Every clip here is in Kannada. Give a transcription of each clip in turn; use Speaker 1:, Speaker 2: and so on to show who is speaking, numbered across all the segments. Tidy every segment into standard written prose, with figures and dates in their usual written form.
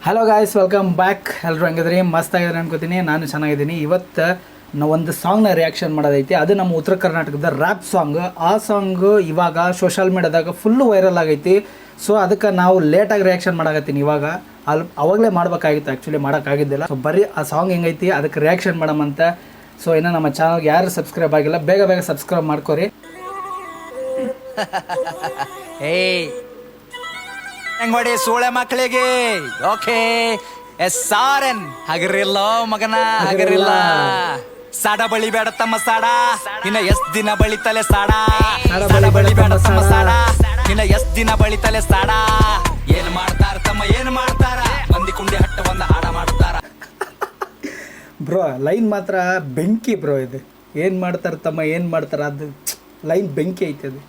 Speaker 1: Hello guys, welcome back. ಎಲ್ಲರೂ ಹಂಗಿದ್ರಿ? ಮಸ್ತ್ ಆಗಿದ್ರೆ ಅನ್ಕೋತೀನಿ. ನಾನು ಚೆನ್ನಾಗಿದ್ದೀನಿ. ಇವತ್ತು ನಾವು ಒಂದು ಸಾಂಗ್ನ ರಿಯಾಕ್ಷನ್ ಮಾಡೋದೈತಿ. ಅದು ನಮ್ಮ ಉತ್ತರ ಕರ್ನಾಟಕದ ರ್ಯಾಪ್ ಸಾಂಗ್. ಆ ಸಾಂಗು ಇವಾಗ ಸೋಷಲ್ ಮೀಡ್ಯಾದಾಗ ಫುಲ್ಲು ವೈರಲ್ ಆಗೈತಿ. ಸೊ ಅದಕ್ಕೆ ನಾವು ಲೇಟಾಗಿ ರಿಯಾಕ್ಷನ್ ಮಾಡಾಕತ್ತೀನಿ. ಇವಾಗ ಅವಾಗಲೇ ಮಾಡ್ಬೇಕಾಗಿತ್ತು, ಆ್ಯಕ್ಚುಲಿ ಮಾಡೋಕ್ಕಾಗಿದ್ದಿಲ್ಲ. ಸೊ ಬರೀ ಆ ಸಾಂಗ್ ಹೆಂಗೈತಿ ಅದಕ್ಕೆ ರಿಯಾಕ್ಷನ್ ಮಾಡಮಂತ. ಸೊ ಇನ್ನೂ ನಮ್ಮ ಚಾನಲ್ಗೆ ಯಾರು ಸಬ್ಸ್ಕ್ರೈಬ್ ಆಗಿಲ್ಲ, ಬೇಗ ಬೇಗ ಸಬ್ಸ್ಕ್ರೈಬ್ ಮಾಡ್ಕೋರಿ.
Speaker 2: ಹೆಂಗೊಡಿ ಸೂಳೆ ಮಕ್ಕಳಿಗೆ ಓಕೆ SRN ಹಗರಿಲ್ಲ ಮಗನ ಹಗರಿಲ್ಲ. ಸಾಡ ಬಳಿ ಬೇಡ ತಮ್ಮ ಸಾಡ, ಇನ್ನ ಎಷ್ಟ್ ದಿನ ಬಳಿತಲೆ ಸಾಡ. ಸಾಡ ಬಳಿ ಬೇಡ ತಮ್ಮ ಸಾಡ, ಇನ್ನ ಎಷ್ಟ್ ದಿನ ಬಳಿತಲೆ ಸಾಡ. ಏನ್ ಮಾಡ್ತಾರ ತಮ್ಮ ಏನ್ ಮಾಡ್ತಾರ, ಮಂದಿ ಕುಂಡಿ ಹಟ್ಟ ಒಂದ ಹಾಡ ಮಾಡ್ತಾರ.
Speaker 1: ಬ್ರೋ ಲೈನ್ ಮಾತ್ರ ಬೆಂಕಿ ಬ್ರೋ. ಇದು ಏನು ಮಾಡ್ತಾರೆ ತಮ್ಮ ಏನು ಮಾಡ್ತಾರ, ಅದು ಲೈನ್ ಬೆಂಕಿ ಐತೆ. ಅದು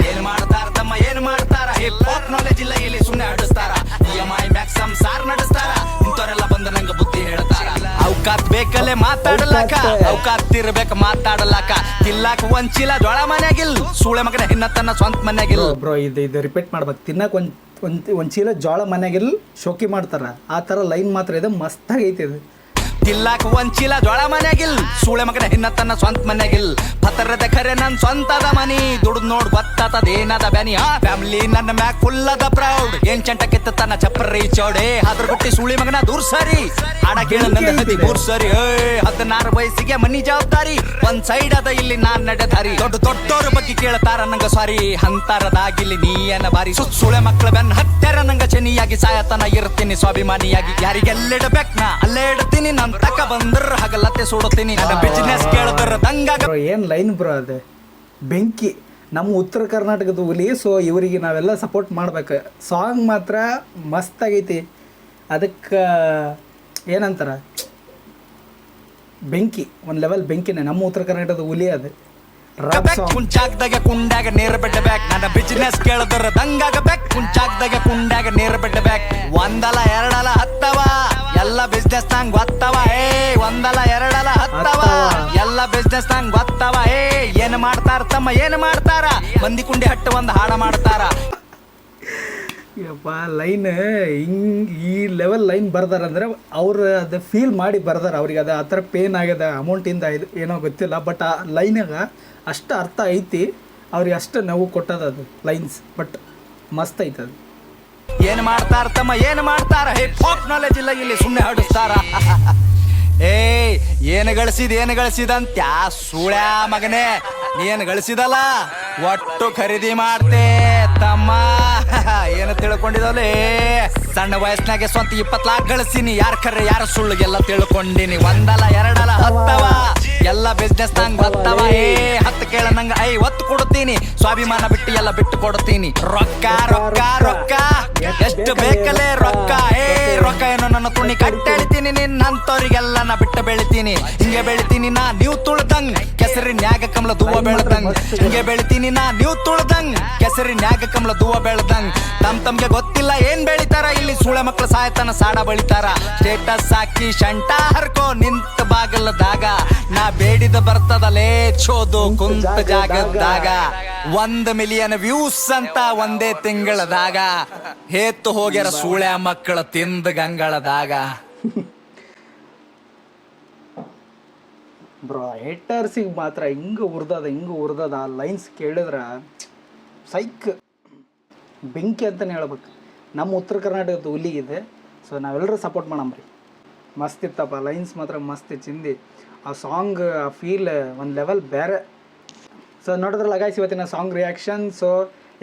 Speaker 2: ಏನ್ ಮಾಡ್ತಾರ ತಮ್ಮ ಏನ್ ಮಾಡ್ತಾರ, ಹಿಪ್ ಹಾಪ್ ನಾಲೆಜ್ ಇಲ್ಲ ಇಲ್ಲಿ ಸುಮ್ನೆ ಆಡಿಸ್ತಾರ. EMI ಮ್ಯಾಕ್ಸಮ್ ಸಾರ್ ನಡೆಸ್ತಾರ, ಇಂಥವರೆಲ್ಲ ಬಂದ ನಂಗ ಬುದ್ಧಿ ಹೇಳ್ತಾರ. ಅವಕಾತ್ ಬೇಕಲ್ಲೇ ಮಾತಾಡಲಾಕ, ಅವಕಾತ್ ಇರ್ಬೇಕ ಮಾತಾಡಲಾಕ. ತಿಲ್ಲಾಕ ಒಂದ್ ಚೀಲ ಜೋಳ ಮನ್ಯಾಗಿಲ್, ಸೂಳೆ ಮಗನ ಹಿನ್ನ ತನ್ನ ಸ್ವಂತ ಮನ್ಯಾಗಿಲ್.
Speaker 1: ಬ್ರೋ ಇದು ರಿಪೀಟ್ ಮಾಡ್ಬೇಕು. ತಿನ್ನಕ್ಕೆ ಒಂದು ಚೀಲ ಜೋಳ ಮನ್ಯಾಗಿಲ್ ಶೋಕಿ ಮಾಡ್ತಾರ, ಆ ಥರ ಲೈನ್ ಮಾತ್ರ ಇದೆ. ಮಸ್ತಾಗೈತೆ ಇದು.
Speaker 2: ತಿಲ್ಲಾಕ ಒಂದ್ ಚೀಲ ಜೋಳ ಮನ್ಯಾಗಿಲ್, ಸೂಳೆ ಮಗನ ಹಿನ್ನ ತನ್ನ ಸ್ವಂತ ಮನ್ಯಾಗಿಲ್. ಪತರದ ಖರೆ ನನ್ ಸ್ವಂತದ ಮನಿ, ದುಡ್ದು ನೋಡ್ ಗೊತ್ತಾತದೇನದ ಬ್ಯಾನಿ. ಆ ಫ್ಯಾಮಿಲಿ ನನ್ನ ಮ್ಯಾಕ್ ಫುಲ್ ಅದ ಪ್ರೌಡ್. ಏನ್ ಚಂಟ ಕಿತ್ತ ತನ್ನ ಚಪ್ಪರಿ ಚೌಡೆ, ಅದ್ರ ಗುಟ್ಟಿ ಸೂಳಿ ಮಗನ ದೂರ್ ಸರಿ. ಹಾಡ ಕೇಳ ನನ್ನ ಹದಿ ಮೂರ್ ಸರಿ. 16 ವಯಸ್ಸಿಗೆ ಮನಿ ಜವಾಬ್ದಾರಿ, ಒಂದ್ ಸೈಡ್ ಅದ ಇಲ್ಲಿ ನಾನ್ ನಡೆದಾರಿ. ದೊಡ್ಡೋರ ಬಗ್ಗೆ ಕೇಳ್ತಾರ ನಂಗ ಸಾರಿ, ಅಂತರದಾಗಿಲ್ಲಿ ನೀಯನ ಬಾರಿ. ಸೂಳೆ ಮಕ್ಕಳ ಬೆನ್ ಹತ್ತರ ನಂಗ ಚೆನ್ನಿಯಾಗಿ, ಸಾಯತನ ಇರ್ತೀನಿ ಸ್ವಾಭಿಮಾನಿಯಾಗಿ. ಯಾರಿಗೆಲ್ಲಿಡಬೇಕ್ ನಾ ಅಲ್ಲೇ ಇಡ್ತೀನಿ, ನನ್ ತಕ ಬಂದ್ರ ಹಗಲತ್ತೆ ಸುಡುತ್ತೀನಿ. ನನ್ನ ಬಿಸಿನೆಸ್ ಕೇಳಿದ್ರ ದಂಗಾಗ.
Speaker 1: ಏನ್ ಲೈನ್ ಬ್ರೋ, ಅದು ಬೆಂಕಿ. ನಮ್ಮ ಉತ್ತರ ಕರ್ನಾಟಕದ ಹುಲಿ. ಸೊ ಇವರಿಗೆ ನಾವೆಲ್ಲ ಸಪೋರ್ಟ್ ಮಾಡ್ಬೇಕು. ಸಾಂಗ್ ಮಾತ್ರ ಮಸ್ತಾಗೈತಿ. ಅದಕ್ಕೆ ಏನಂತಾರ, ಬೆಂಕಿ, ಒಂದು ಲೆವೆಲ್ ಬೆಂಕಿನೇ. ನಮ್ಮ ಉತ್ತರ ಕರ್ನಾಟಕದ ಹುಲಿ ಅದು.
Speaker 2: ಕುಂಚಾಕ್ದಾಗ ಕುಂಡಾಗ ನೇರ ಬಿಡ್ಬೇಕು, ನನ್ನ ಬಿಸಿನೆಸ್ ಕೇಳಿದ್ರ ದಂಗಾಗ ಬೇಕ್. ಕುಂಚಾಕ್ದಾಗ ಕುಂಡಾಗ ನೇರ ಬಿಡ್ಬೇಕು. ಒಂದಲ್ಲ ಎರಡಲ್ಲ ಹತ್ತವ ಎಲ್ಲ ಬಿಸ್ನೆಸ್ ನಂಗ್ ಗೊತ್ತವ. ಒಂದಲ್ಲ ಎರಡಲ್ಲ ಹತ್ತವ ಎಲ್ಲ ಬಿಸ್ನೆಸ್ ನಂಗ್ ಗೊತ್ತವ. ಏನ್ ಮಾಡ್ತಾರ ತಮ್ಮ ಏನ್ ಮಾಡ್ತಾರ, ಮಂದಿ ಕುಂಡಿ ಹಟ್ಟ ಒಂದ್ ಹಾಡ ಮಾಡ್ತಾರ.
Speaker 1: ಯಪ್ಪ ಲೈನ್ ಹಿಂಗೆ ಈ ಲೆವೆಲ್ ಲೈನ್ ಬರ್ದಾರಂದ್ರೆ ಅವ್ರು ಅದು ಫೀಲ್ ಮಾಡಿ ಬರ್ದಾರ. ಅವ್ರಿಗೆ ಅದು ಆ ಥರ ಪೇನ್ ಆಗ್ಯದ, ಅಮೌಂಟಿಂದ ಇದು ಏನೋ ಗೊತ್ತಿಲ್ಲ. ಬಟ್ ಆ ಲೈನಾಗ ಅಷ್ಟು ಅರ್ಥ ಐತಿ, ಅವ್ರಿಗೆ ಅಷ್ಟು ನೋವು ಕೊಟ್ಟದ ಅದು ಲೈನ್ಸ್. ಬಟ್ ಮಸ್ತ್ ಐತೆ ಅದು.
Speaker 2: ಏನ್ ಮಾಡ್ತಾರ ತಮ್ಮ ಏನ್ ಮಾಡ್ತಾರ, ಹಿಪ್ ಹಾಪ್ ನಾಲೆಜ್ ಇಲ್ಲ ಇಲ್ಲಿ ಸುಮ್ನೆ ಹಾಡಿಸ್ತಾರ. ಏನು ಗಳಿಸಿದಂತ ಸೂಳ್ಯಾ ಮಗನೇ, ನೀನ್ ಗಳಿಸಿದಲ್ಲ ಒಟ್ಟು ಖರೀದಿ ಮಾಡ್ತೆ ತಮ್ಮ. ಏನು ತಿಳ್ಕೊಂಡಿದಲೇ, ಸಣ್ಣ ವಯಸ್ಸಿನಾಗೆ ಸ್ವಂತ 20 ಲಾಖ ಗಳಿಸಿನಿ. ಯಾರ ಖರೆ ಯಾರ ಸುಳ್ಳಿಗೆಲ್ಲ ತಿಳ್ಕೊಂಡಿನಿ. ಒಂದಲ್ಲ ಎರಡಲ್ಲ ಹತ್ತವ ಎಲ್ಲ ಬಿಸ್ನೆಸ್ ನಂಗ್ ಗೊತ್ತವ. 10 ಕೇಳ ನಂಗ 50 ಕೊಡ್ತೀನಿ, ಸ್ವಾಭಿಮಾನ ಬಿಟ್ಟು ಎಲ್ಲ ಬಿಟ್ಟು ಕೊಡ್ತೀನಿ. ರೊಕ್ಕ ರೊಕ್ಕ ರೊಕ್ಕ ಎಷ್ಟು ಬೇಕಲ್ಲೇ ರೊಕ್ಕ. ರೊಕ್ಕ ಏನೋ ನನ್ನ ತುಣಿ ಕಟ್ಟೆಳಿತೀನಿ, ನಿನ್ನಂತವ್ರಿಗೆಲ್ಲ ನಾ ಬಿಟ್ಟು ಬೆಳಿತೀನಿ. ಹಿಂಗೆ ಬೆಳಿತೀನಿ ನಾ ನೀವು ತುಳ್ದಂಗ್, ಕೆಸರಿನ್ಯಾಗ ಕಮಲ ದೂವ ಬೆಳ್ದಂಗ್. ಹಿಂಗೆ ಬೆಳಿತೀನಿ ನಾ ನೀವು ತುಳ್ದಂಗ್, ಕೆಸರಿನ್ಯಾಗ ಕಮಲ ದೂವ ಬೆಳ್ದಂಗ್. ತಮ್ಗೆ ಗೊತ್ತಿಲ್ಲ ಏನ್ ಬೆಳಿತಾರ, ಇಲ್ಲಿ ಸೂಳೆ ಮಕ್ಳು ಸಾಯತನ ಸಾಡ ಬಳಿತಾರ. ಸ್ಟೇಟಸ್ ಹಾಕಿ ಶಂಟ ಹರ್ಕೋ ನಿಂತ ಬಾಗಲದಾಗ, ನಾ ಬೇಡಿದ ಬರ್ತದಲೇ ಚೋದು ಕುಂತ ಜಾಗದಾಗ. 1 ಮಿಲಿಯನ್ ವ್ಯೂಸ್ ಅಂತ ಒಂದೇ ತಿಂಗಳದಾಗ, ಹೇತ್ತು ಹೋಗ್ಯಾರ ಸೂಳೆ ಮಕ್ಕಳ ತಿಂದ ಗಂಗಳದಾಗ.
Speaker 1: ಬ್ರೋ ಹೇಟರ್ಸಿಗೆ ಮಾತ್ರ ಹಿಂಗೆ ಉರ್ದದ ಆ ಲೈನ್ಸ್ ಕೇಳಿದ್ರೆ ಸೈಕ್ ಬೆಂಕಿ ಅಂತಲೇ ಹೇಳ್ಬೇಕು. ನಮ್ಮ ಉತ್ತರ ಕರ್ನಾಟಕದ ಹುಲಿಗಿದೆ. ಸೊ ನಾವೆಲ್ಲರೂ ಸಪೋರ್ಟ್ ಮಾಡಮ್ರಿ. ಮಸ್ತ್ ಇತ್ತಪ್ಪ ಲೈನ್ಸ್ ಮಾತ್ರ ಮಸ್ತ್ ಚಿಂದಿ. ಆ ಸಾಂಗ್ ಆ ಫೀಲ್ ಒಂದು ಲೆವೆಲ್ ಬೇರೆ. ಸೊ ನೋಡಿದ್ರಲ್ಲ ಗೈಸ್ ಇವತ್ತಿನ ಸಾಂಗ್ ರಿಯಾಕ್ಷನ್. ಸೊ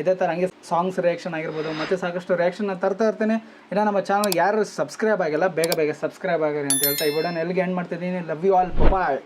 Speaker 1: ಇದೇ ಥರ ಹಂಗೆ ಸಾಂಗ್ಸ್ ರಿಯಾಕ್ಷನ್ ಆಗಿರ್ಬೋದು, ಮತ್ತು ಸಾಕಷ್ಟು ರಿಯಾಕ್ಷನ್ನ ತರ್ತಾ ಇರ್ತೀನಿ. ಇನ್ನು ನಮ್ಮ ಚಾನಲ್ ಯಾರು ಸಬ್ಸ್ಕ್ರೈಬ್ ಆಗಿಲ್ಲ, ಬೇಗ ಬೇಗ ಸಬ್ಸ್ಕ್ರೈಬ್ ಆಗಿರಿ ಅಂತ ಹೇಳ್ತಾ ಈ ವಿಡಿಯೋನ ಎಲ್ಲಿಗೆ ಎಂಡ್ ಮಾಡ್ತಿದ್ದೀನಿ. Love you all, bye.